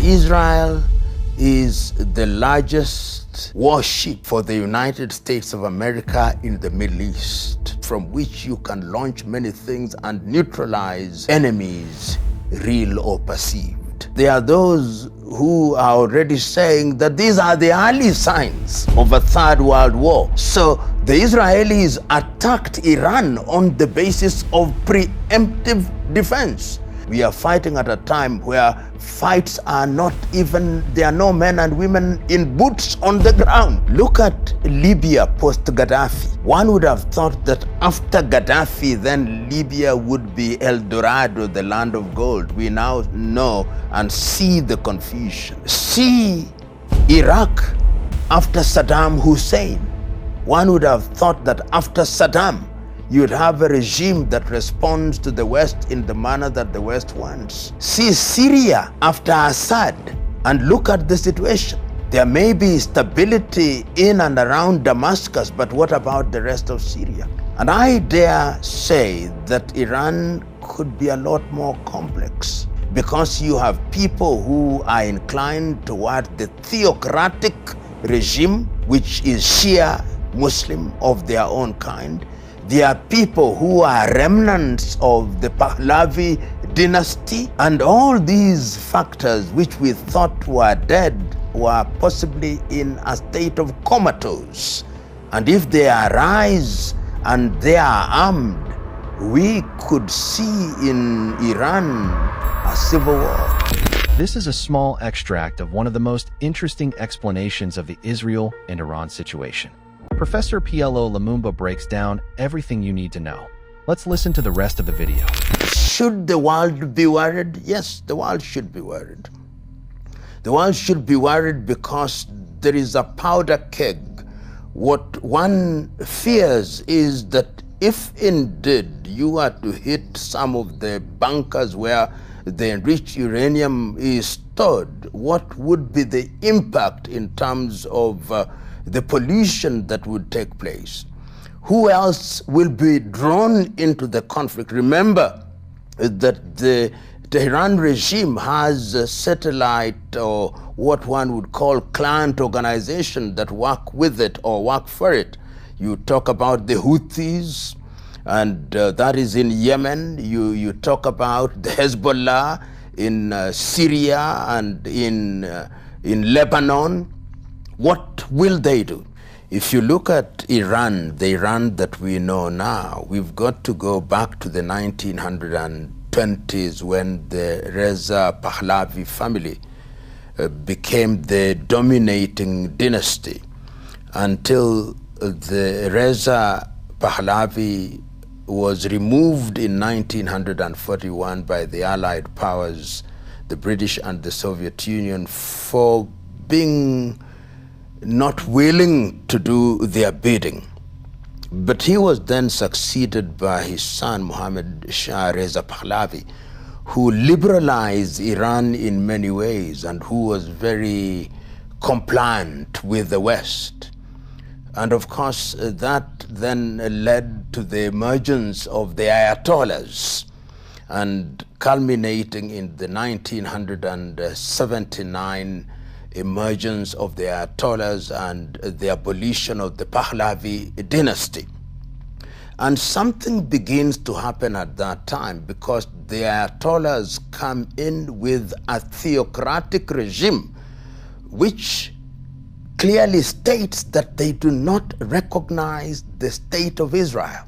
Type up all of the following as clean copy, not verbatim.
Israel is the largest warship for the United States of America in the Middle East, from which you can launch many things and neutralize enemies, real or perceived. There are those who are already saying that these are the early signs of a third world war. So the Israelis attacked Iran on the basis of preemptive defense. We are fighting at a time where fights are not even, there are no men and women in boots on the ground. Look at Libya post-Gaddafi. One would have thought that after Gaddafi, then Libya would be El Dorado, the land of gold. We now know and see the confusion. See Iraq after Saddam Hussein. One would have thought that after Saddam, you'd have a regime that responds to the West in the manner that the West wants. See Syria after Assad and look at the situation. There may be stability in and around Damascus, but what about the rest of Syria? And I dare say that Iran could be a lot more complex, because you have people who are inclined toward the theocratic regime, which is Shia Muslim of their own kind. There are people who are remnants of the Pahlavi dynasty, and all these factors which we thought were dead were possibly in a state of comatose. And if they arise and they are armed, we could see in Iran a civil war. This is a small extract of one of the most interesting explanations of the Israel and Iran situation. Professor PLO Lumumba breaks down everything you need to know. Let's listen to the rest of the video. Should the world be worried? Yes, the world should be worried. The world should be worried because there is a powder keg. What one fears is that if indeed you are to hit some of the bunkers where the enriched uranium is stored, what would be the impact in terms of the pollution that would take place? Who else will be drawn into the conflict? Remember that the Tehran regime has a satellite, or what one would call client organization, that work with it or work for it. You talk about the Houthis, and that is in Yemen. You talk about the Hezbollah in Syria and in Lebanon. What will they do? If you look at Iran, the Iran that we know now, we've got to go back to the 1920s when the Reza Pahlavi family became the dominating dynasty, until the Reza Pahlavi was removed in 1941 by the Allied powers, the British and the Soviet Union, for being not willing to do their bidding. But he was then succeeded by his son, Mohammad Shah Reza Pahlavi, who liberalized Iran in many ways and who was very compliant with the West. And of course, that then led to the emergence of the Ayatollahs, and culminating in the 1979 emergence of the Ayatollahs and the abolition of the Pahlavi dynasty. And something begins to happen at that time, because the Ayatollahs come in with a theocratic regime which clearly states that they do not recognize the state of Israel,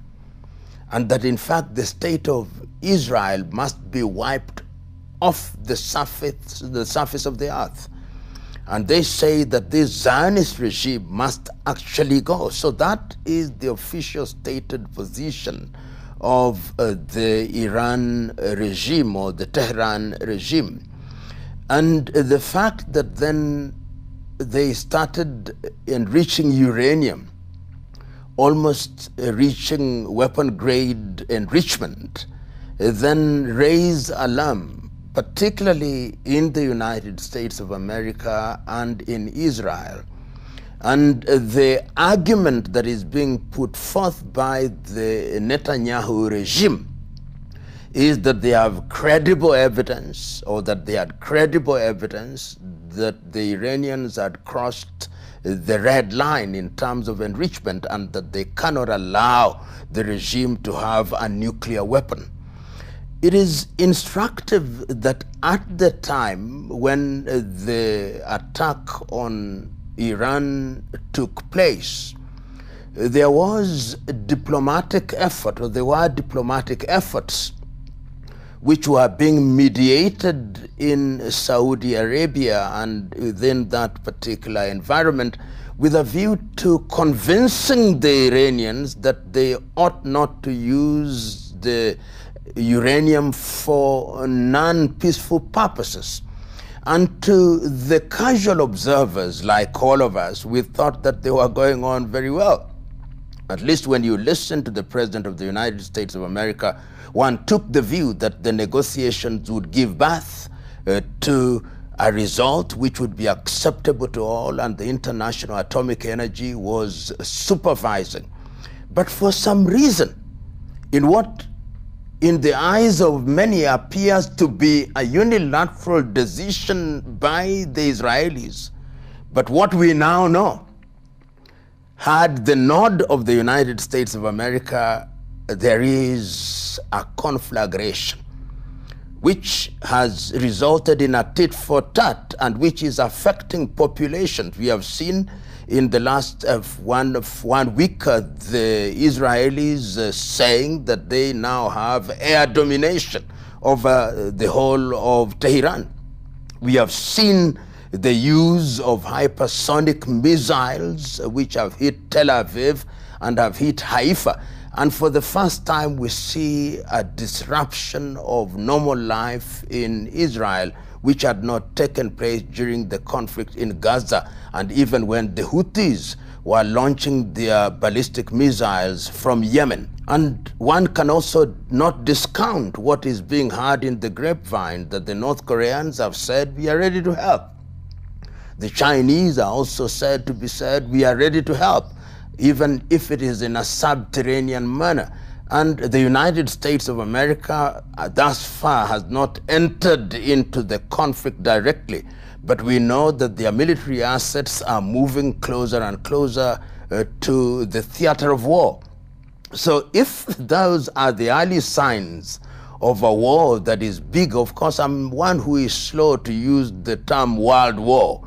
and that in fact the state of Israel must be wiped off the surface of the earth. And they say that this Zionist regime must actually go. So that is the official stated position of the Iran regime, or the Tehran regime. And the fact that then they started enriching uranium, almost reaching weapon grade enrichment, then raised alarm, particularly in the United States of America and in Israel. And the argument that is being put forth by the Netanyahu regime is that they have credible evidence, or that they had credible evidence that the Iranians had crossed the red line in terms of enrichment, and that they cannot allow the regime to have a nuclear weapon. It is instructive that at the time when the attack on Iran took place, there was a diplomatic effort, or there were diplomatic efforts which were being mediated in Saudi Arabia and within that particular environment, with a view to convincing the Iranians that they ought not to use the uranium for non-peaceful purposes. And to the casual observers, like all of us, we thought that they were going on very well. At least when you listen to the President of the United States of America, one took the view that the negotiations would give birth to a result which would be acceptable to all, and the International Atomic Energy was supervising. But for some reason, in what in the eyes of many appears to be a unilateral decision by the Israelis, but what we now know, had the nod of the United States of America, there is a conflagration which has resulted in a tit for tat, and which is affecting populations. We have seen in the last one week the Israelis saying that they now have air domination over the whole of Tehran. We have seen the use of hypersonic missiles which have hit Tel Aviv and have hit Haifa. And for the first time, we see a disruption of normal life in Israel, which had not taken place during the conflict in Gaza, and even when the Houthis were launching their ballistic missiles from Yemen. And one can also not discount what is being heard in the grapevine, that the North Koreans have said, we are ready to help. The Chinese are also said to be said, we are ready to help, even if it is in a subterranean manner. And the United States of America thus far has not entered into the conflict directly, but we know that their military assets are moving closer and closer to the theater of war. So if those are the early signs of a war that is big, of course I'm one who is slow to use the term world war,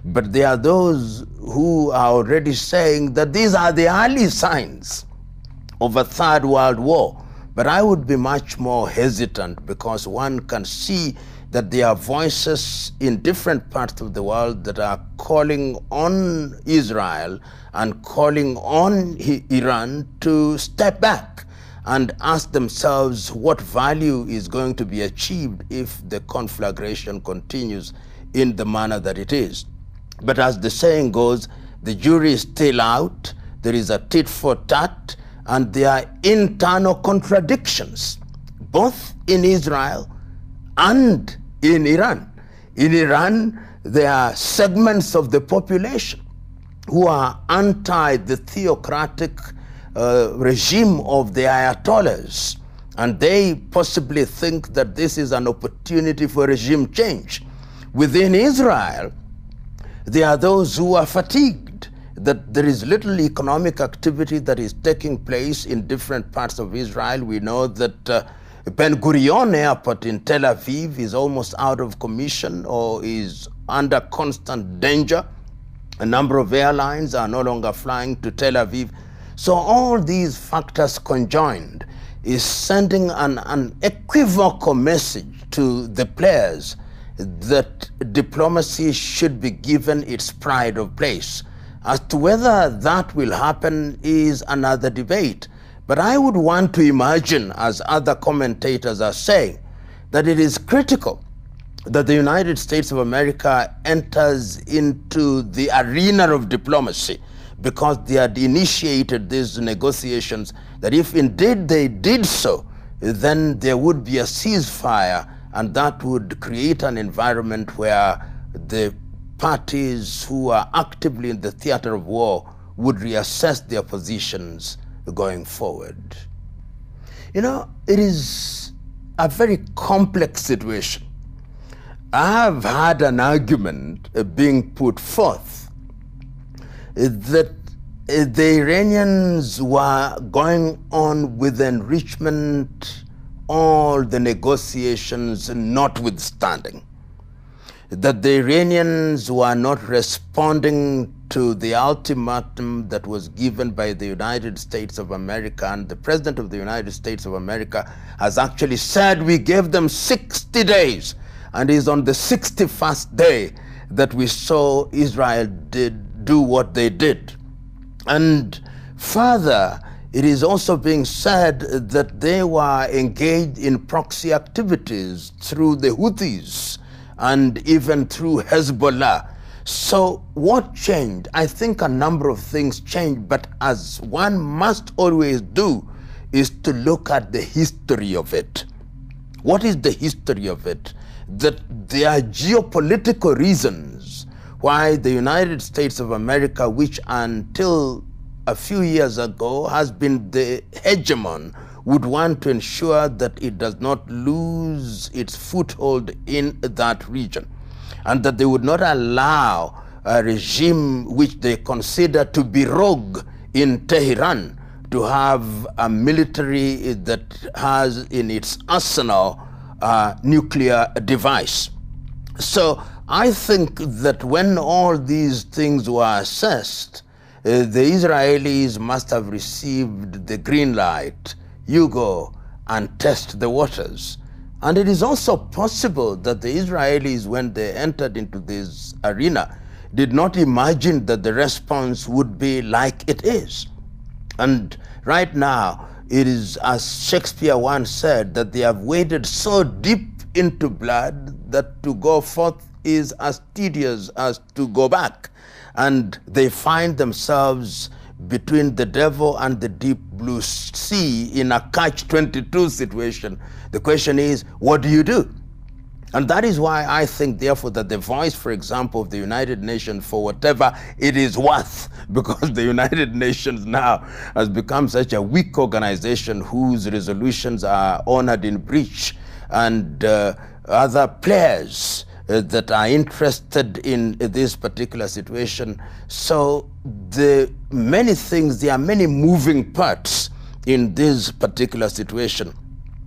but there are those who are already saying that these are the early signs of a third world war. But I would be much more hesitant, because one can see that there are voices in different parts of the world that are calling on Israel and calling on Iran to step back and ask themselves what value is going to be achieved if the conflagration continues in the manner that it is. But as the saying goes, the jury is still out, there is a tit for tat, and there are internal contradictions, both in Israel and in Iran. In Iran, there are segments of the population who are anti the theocratic regime of the Ayatollahs, and they possibly think that this is an opportunity for regime change. Within Israel, there are those who are fatigued that there is little economic activity that is taking place in different parts of Israel. We know that Ben Gurion Airport in Tel Aviv is almost out of commission or is under constant danger. A number of airlines are no longer flying to Tel Aviv. So all these factors conjoined is sending an unequivocal message to the players that diplomacy should be given its pride of place. As to whether that will happen is another debate. But I would want to imagine, as other commentators are saying, that it is critical that the United States of America enters into the arena of diplomacy, because they had initiated these negotiations, that if indeed they did so, then there would be a ceasefire, and that would create an environment where the parties who are actively in the theater of war would reassess their positions going forward. You know, it is a very complex situation. I have had an argument being put forth that the Iranians were going on with enrichment, all the negotiations notwithstanding, that the Iranians were not responding to the ultimatum that was given by the United States of America, and the President of the United States of America has actually said we gave them 60 days, and it is on the 61st day that we saw Israel do what they did. And further, it is also being said that they were engaged in proxy activities through the Houthis and even through Hezbollah. So what changed? I think a number of things changed, but as one must always do, is to look at the history of it. What is the history of it? That there are geopolitical reasons why the United States of America, which until a few years ago has been the hegemon, would want to ensure that it does not lose its foothold in that region, and that they would not allow a regime which they consider to be rogue in Tehran to have a military that has in its arsenal a nuclear device. So I think that when all these things were assessed, the Israelis must have received the green light. You go and test the waters. And it is also possible that the Israelis, when they entered into this arena, did not imagine that the response would be like it is. And right now, it is, as Shakespeare once said, that they have waded so deep into blood that to go forth is as tedious as to go back. And they find themselves between the devil and the deep blue sea in a catch-22 situation. The question is, what do you do? And that is why I think, therefore, that the voice, for example, of the United Nations, for whatever it is worth, because the United Nations now has become such a weak organization whose resolutions are honored in breach, and other players that are interested in this particular situation. So there are many moving parts in this particular situation.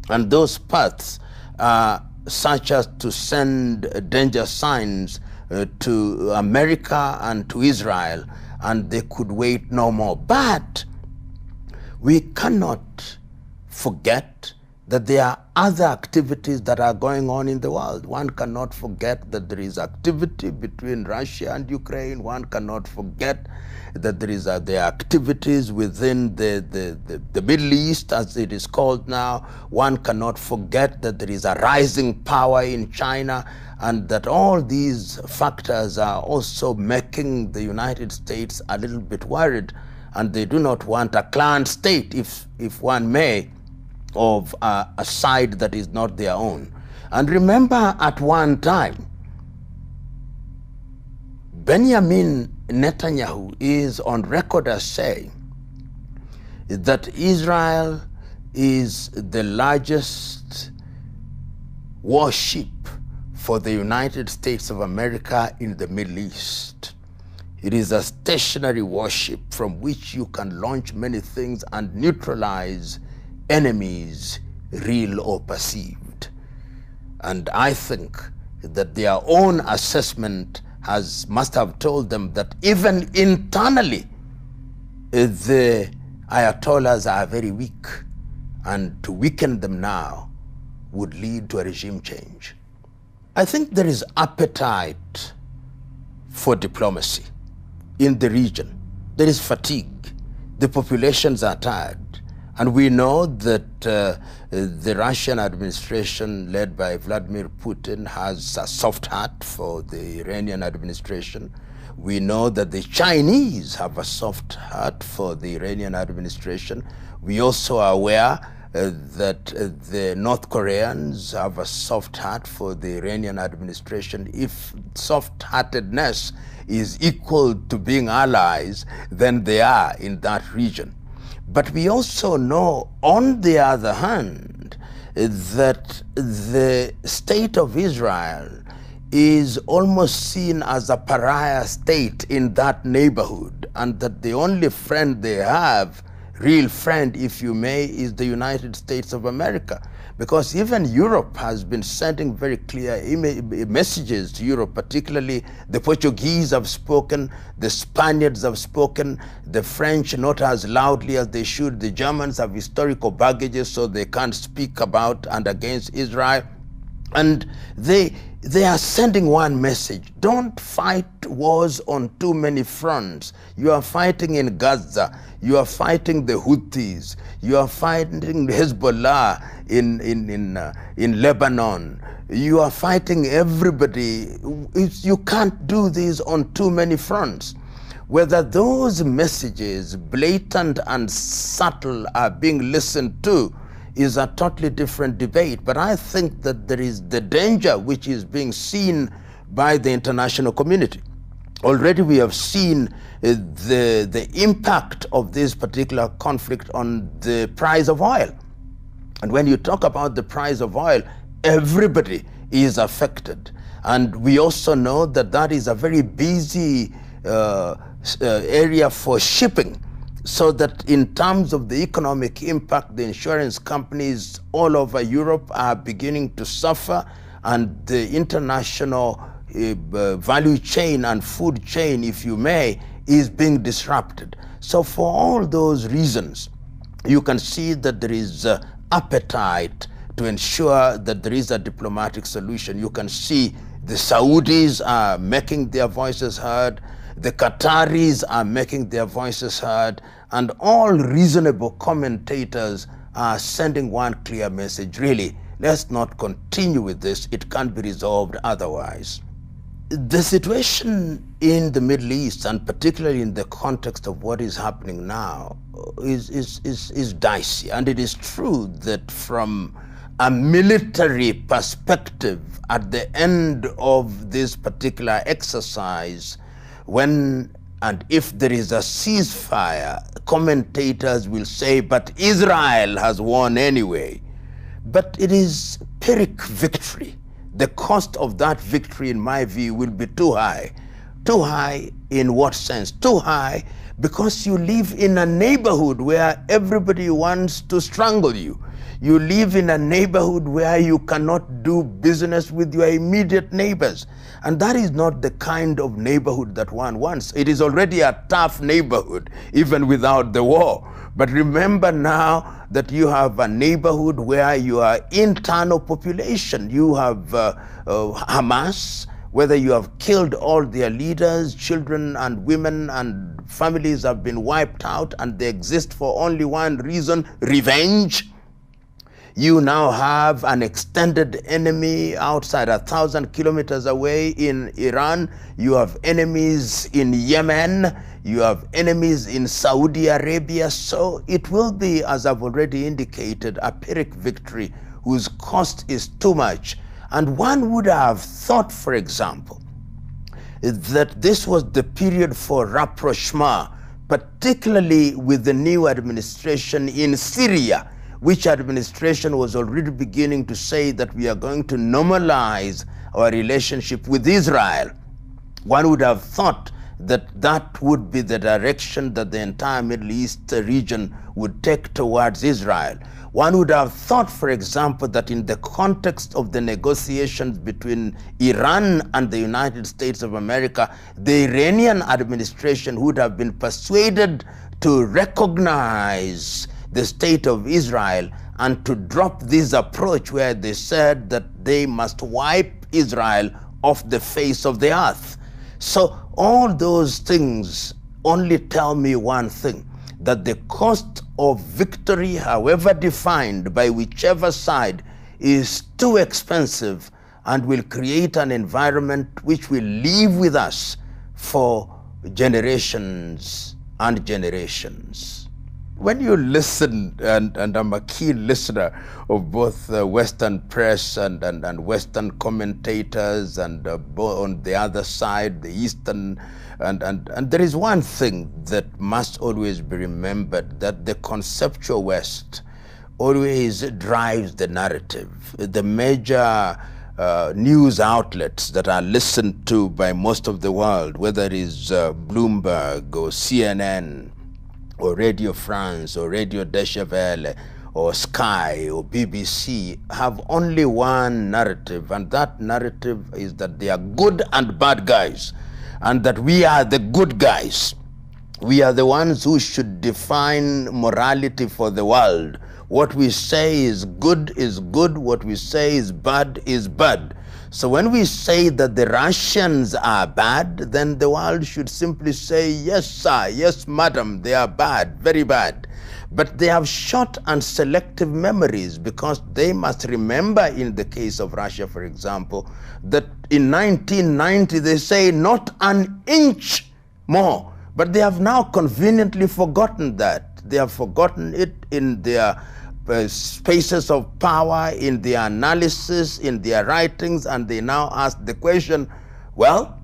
And those parts are such as to send danger signs to America and to Israel, and they could wait no more. But we cannot forget that there are other activities that are going on in the world. One cannot forget that there is activity between Russia and Ukraine. One cannot forget that there are activities within the Middle East, as it is called now. One cannot forget that there is a rising power in China, and that all these factors are also making the United States a little bit worried, and they do not want a clan state, if one may, of a side that is not their own. And remember, at one time, Benjamin Netanyahu is on record as saying that Israel is the largest warship for the United States of America in the Middle East. It is a stationary warship from which you can launch many things and neutralize enemies, real or perceived. And I think that their own assessment must have told them that even internally, the Ayatollahs are very weak, and to weaken them now would lead to a regime change. I think there is appetite for diplomacy in the region. There is fatigue. The populations are tired. And we know that the Russian administration, led by Vladimir Putin, has a soft heart for the Iranian administration. We know that the Chinese have a soft heart for the Iranian administration. We also are aware that the North Koreans have a soft heart for the Iranian administration. If soft-heartedness is equal to being allies, then they are in that region. But we also know, on the other hand, that the state of Israel is almost seen as a pariah state in that neighborhood, and that the only friend they have, real friend if you may, is the United States of America. Because even Europe has been sending very clear messages to Europe, particularly the Portuguese have spoken, the Spaniards have spoken, the French not as loudly as they should, the Germans have historical baggages so they can't speak about and against Israel. And they are sending one message: don't fight wars on too many fronts. You are fighting in Gaza, you are fighting the Houthis, you are fighting Hezbollah in Lebanon, you are fighting everybody. You can't do this on too many fronts. Whether those messages, blatant and subtle, are being listened to is a totally different debate. But I think that there is the danger which is being seen by the international community. Already we have seen the impact of this particular conflict on the price of oil. And when you talk about the price of oil, everybody is affected. And we also know that that is a very busy area for shipping. So that in terms of the economic impact, the insurance companies all over Europe are beginning to suffer, and the international value chain and food chain, if you may, is being disrupted. So for all those reasons, you can see that there is appetite to ensure that there is a diplomatic solution. You can see the Saudis are making their voices heard, the Qataris are making their voices heard, and all reasonable commentators are sending one clear message: really, let's not continue with this. It can't be resolved otherwise. The situation in the Middle East, and particularly in the context of what is happening now, is dicey. And it is true that from a military perspective, at the end of this particular exercise, when and if there is a ceasefire, commentators will say, but Israel has won anyway. But it is Pyrrhic victory. The cost of that victory, in my view, will be too high. Too high in what sense? Too high because you live in a neighborhood where everybody wants to strangle you. You live in a neighborhood where you cannot do business with your immediate neighbors. And that is not the kind of neighborhood that one wants. It is already a tough neighborhood, even without the war. But remember now that you have a neighborhood where your internal population, you have Hamas, whether you have killed all their leaders, children and women and families have been wiped out, and they exist for only one reason: revenge. You now have an extended enemy outside 1,000 kilometers away in Iran. You have enemies in Yemen. You have enemies in Saudi Arabia. So it will be, as I've already indicated, a Pyrrhic victory whose cost is too much. And one would have thought, for example, that this was the period for rapprochement, particularly with the new administration in Syria, which administration was already beginning to say that we are going to normalize our relationship with Israel. One would have thought that that would be the direction that the entire Middle East region would take towards Israel. One would have thought, for example, that in the context of the negotiations between Iran and the United States of America, the Iranian administration would have been persuaded to recognize the state of Israel and to drop this approach where they said that they must wipe Israel off the face of the earth. So all those things only tell me one thing: that the cost of victory, however defined by whichever side, is too expensive and will create an environment which will live with us for generations and generations. When you listen, and I'm a keen listener of both Western press and Western commentators, and on the other side, the Eastern, and there is one thing that must always be remembered, that the conceptual West always drives the narrative. The major news outlets that are listened to by most of the world, whether it is Bloomberg or CNN or Radio France or Radio Deutsche Welle or Sky or BBC, have only one narrative, and that narrative is that they are good and bad guys, and that we are the good guys. We are the ones who should define morality for the world. What we say is good, what we say is bad. So when we say that the Russians are bad, then the world should simply say, yes sir, yes madam, they are bad, very bad. But they have short and selective memories, because they must remember, in the case of Russia, for example, that in 1990 they say not an inch more. But they have now conveniently forgotten that. They have forgotten it in their spaces of power, in their analysis, in their writings, and they now ask the question, well,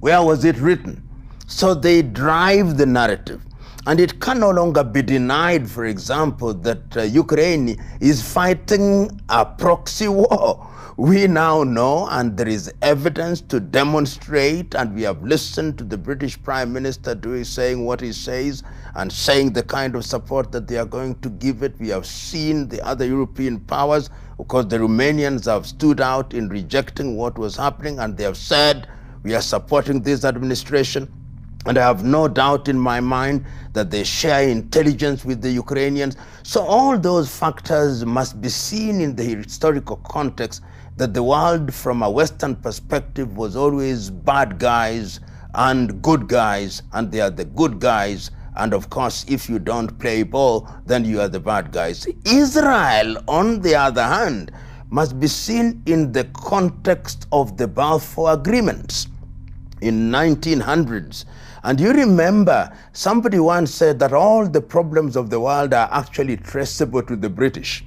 where was it written? So they drive the narrative. And it can no longer be denied, for example, that Ukraine is fighting a proxy war. We now know, and there is evidence to demonstrate, and we have listened to the British Prime Minister saying what he says and saying the kind of support that they are going to give it. We have seen the other European powers. Of course, the Romanians have stood out in rejecting what was happening, and they have said, we are supporting this administration. And I have no doubt in my mind that they share intelligence with the Ukrainians. So all those factors must be seen in the historical context, that the world from a Western perspective was always bad guys and good guys, and they are the good guys. And of course, if you don't play ball, then you are the bad guys. Israel, on the other hand, must be seen in the context of the Balfour Agreements in 1900s. And you remember, somebody once said that all the problems of the world are actually traceable to the British.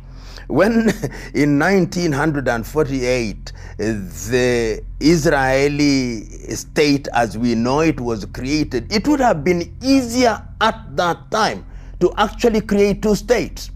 When in 1948, the Israeli state as we know it was created, it would have been easier at that time to actually create two states,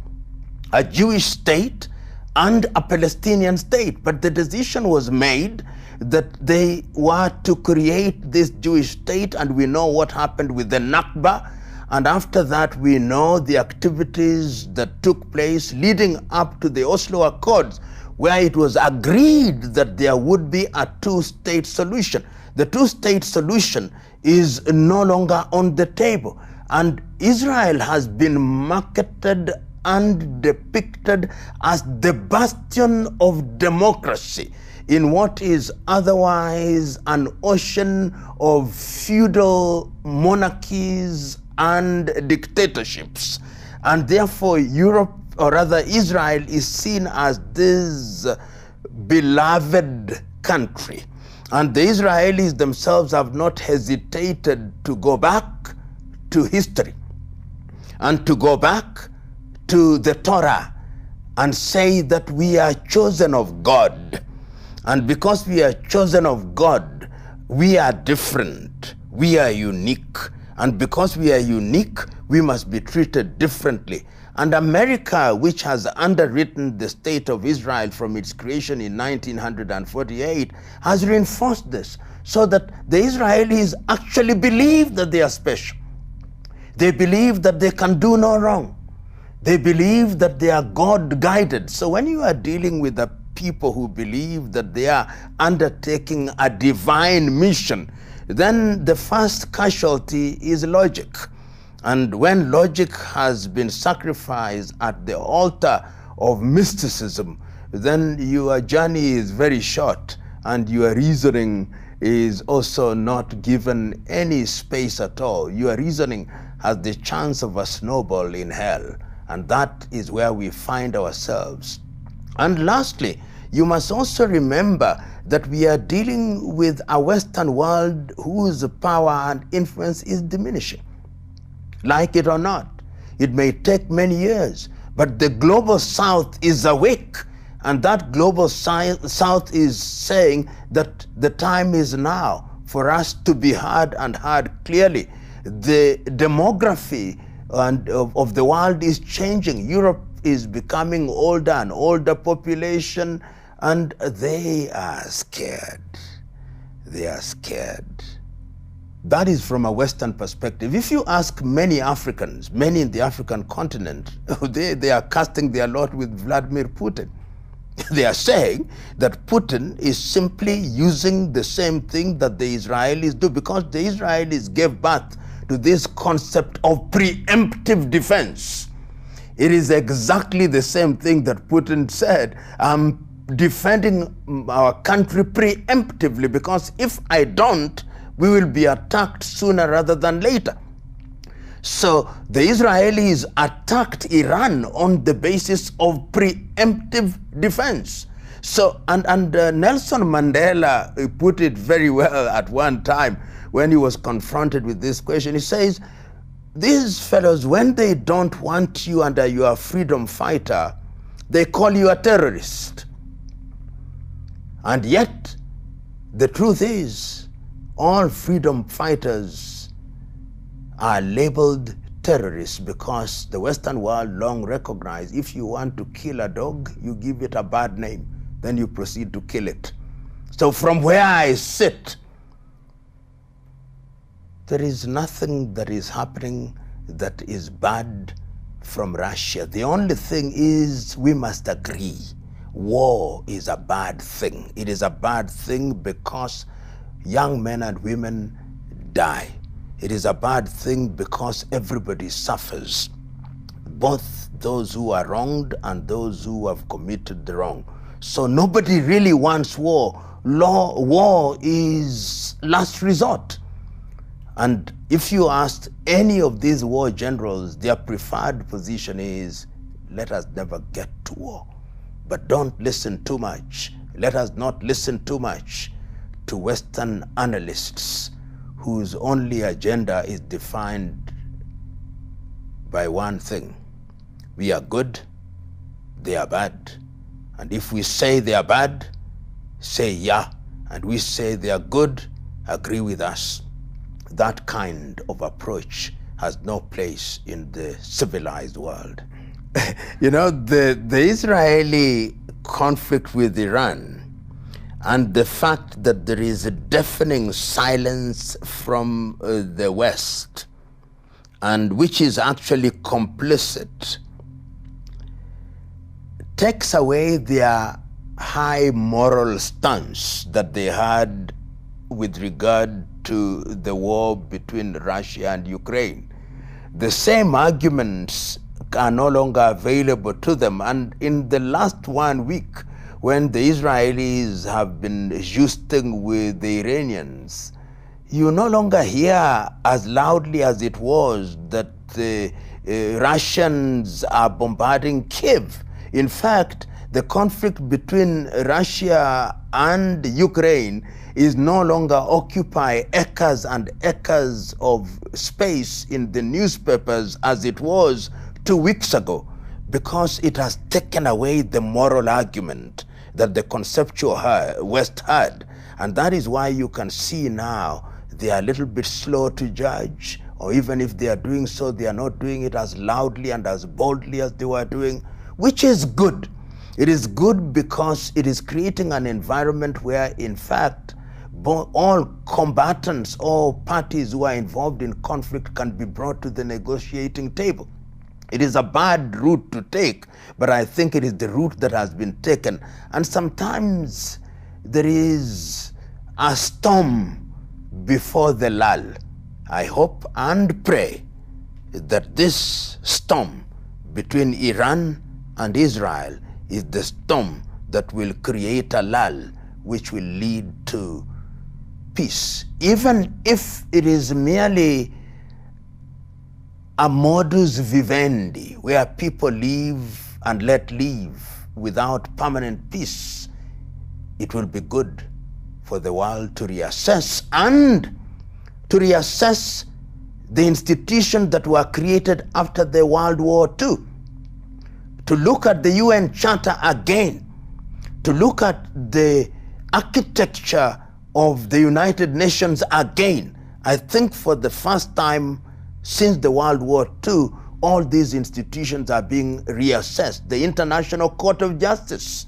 a Jewish state and a Palestinian state. But the decision was made that they were to create this Jewish state, and we know what happened with the Nakba. And after that, we know the activities that took place leading up to the Oslo Accords, where it was agreed that there would be a two-state solution. The two-state solution is no longer on the table. And Israel has been marketed and depicted as the bastion of democracy in what is otherwise an ocean of feudal monarchies and dictatorships. And therefore Europe, or rather Israel, is seen as this beloved country. And the Israelis themselves have not hesitated to go back to history and to go back to the Torah and say that we are chosen of God. And because we are chosen of God, we are different, we are unique. And because we are unique, we must be treated differently. And America, which has underwritten the state of Israel from its creation in 1948, has reinforced this, so that the Israelis actually believe that they are special. They believe that they can do no wrong. They believe that they are God-guided. So when you are dealing with the people who believe that they are undertaking a divine mission, then the first casualty is logic. And when logic has been sacrificed at the altar of mysticism, then your journey is very short, and your reasoning is also not given any space at all. Your reasoning has the chance of a snowball in hell, and that is where we find ourselves. And lastly, you must also remember that we are dealing with a Western world whose power and influence is diminishing. Like it or not, it may take many years, but the global South is awake, and that global South is saying that the time is now for us to be heard, and heard clearly. The demography of the world is changing. Europe is becoming older and older population, and they are scared. They are scared. That is from a Western perspective. If you ask many Africans, many in the African continent, they are casting their lot with Vladimir Putin. They are saying that Putin is simply using the same thing that the Israelis do, because the Israelis gave birth to this concept of preemptive defense. It is exactly the same thing that Putin said. I'm defending our country preemptively, because if I don't, we will be attacked sooner rather than later. So the Israelis attacked Iran on the basis of preemptive defense. So, and Nelson Mandela put it very well at one time when he was confronted with this question. He says, these fellows, when they don't want you under your freedom fighter, they call you a terrorist. And yet, the truth is, all freedom fighters are labeled terrorists, because the Western world long recognized if you want to kill a dog, you give it a bad name, then you proceed to kill it. So from where I sit, there is nothing that is happening that is bad from Russia. The only thing is we must agree, war is a bad thing. It is a bad thing because young men and women die. It is a bad thing because everybody suffers, both those who are wronged and those who have committed the wrong. So nobody really wants war. War is last resort. And if you asked any of these war generals, their preferred position is, let us never get to war. But don't listen too much. Let us not listen too much to Western analysts whose only agenda is defined by one thing. We are good, they are bad. And if we say they are bad, say yeah. And we say they are good, agree with us. That kind of approach has no place in the civilized world. You know, the Israeli conflict with Iran, and the fact that there is a deafening silence from the West, and which is actually complicit, takes away their high moral stance that they had with regard to the war between Russia and Ukraine. The same arguments are no longer available to them. And in the last 1 week, when the Israelis have been jousting with the Iranians, you no longer hear as loudly as it was that the Russians are bombarding Kiev. In fact, the conflict between Russia and Ukraine is no longer occupy acres and acres of space in the newspapers as it was 2 weeks ago, because it has taken away the moral argument that the conceptual West had. And that is why you can see now they are a little bit slow to judge, or even if they are doing so, they are not doing it as loudly and as boldly as they were doing, which is good. It is good because it is creating an environment where, in fact, all combatants, all parties who are involved in conflict can be brought to the negotiating table. It is a bad route to take, but I think it is the route that has been taken. And sometimes there is a storm before the lull. I hope and pray that this storm between Iran and Israel is the storm that will create a lull which will lead to peace, even if it is merely a modus vivendi where people live and let live without permanent peace. It will be good for the world to reassess, and to reassess the institutions that were created after the World War II, to look at the UN Charter again, to look at the architecture of the United Nations again. I think for the first time since the World War II, all these institutions are being reassessed. The International Court of Justice,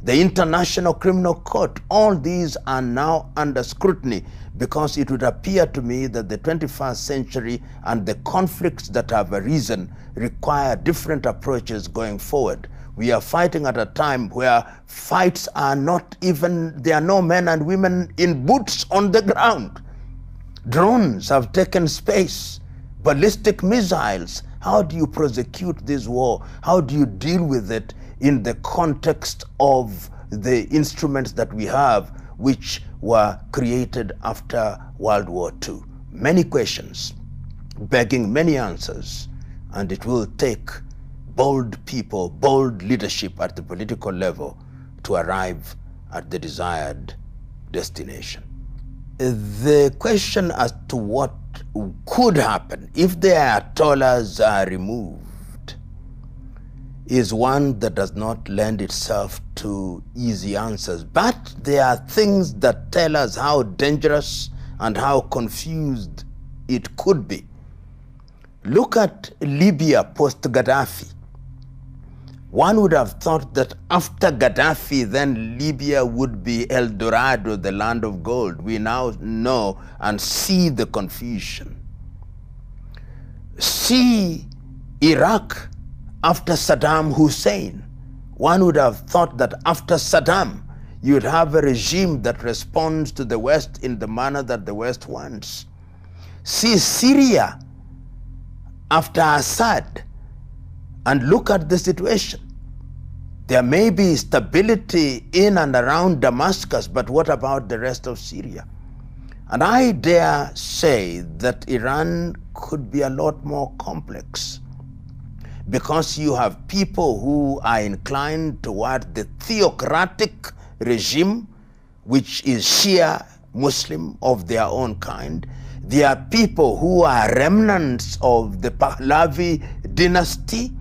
the International Criminal Court, all these are now under scrutiny, because it would appear to me that the 21st century and the conflicts that have arisen require different approaches going forward. We are fighting at a time where fights are not even, there are no men and women in boots on the ground. Drones have taken space, ballistic missiles. How do you prosecute this war? How do you deal with it in the context of the instruments that we have, which were created after World War II? Many questions, begging many answers, and it will take bold people, bold leadership at the political level to arrive at the desired destination. The question as to what could happen if the Ayatollahs are removed is one that does not lend itself to easy answers. But there are things that tell us how dangerous and how confused it could be. Look at Libya post-Gaddafi. One would have thought that after Gaddafi, then Libya would be El Dorado, the land of gold. We now know and see the confusion. See Iraq after Saddam Hussein. One would have thought that after Saddam, you'd have a regime that responds to the West in the manner that the West wants. See Syria after Assad, and look at the situation. There may be stability in and around Damascus, but what about the rest of Syria? And I dare say that Iran could be a lot more complex, because you have people who are inclined toward the theocratic regime, which is Shia Muslim of their own kind. There are people who are remnants of the Pahlavi dynasty.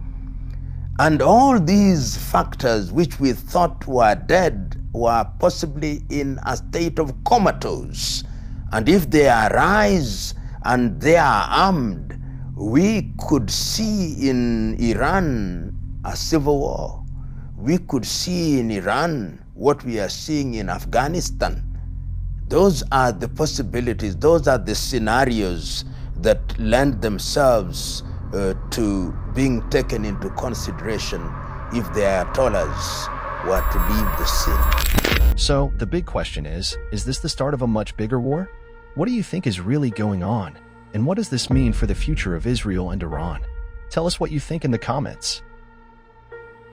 And all these factors which we thought were dead were possibly in a state of comatose. And if they arise and they are armed, we could see in Iran a civil war. We could see in Iran what we are seeing in Afghanistan. Those are the possibilities, those are the scenarios that lend themselves to being taken into consideration if the Ayatollahs were to leave the scene. So, the big question is this the start of a much bigger war? What do you think is really going on? And what does this mean for the future of Israel and Iran? Tell us what you think in the comments.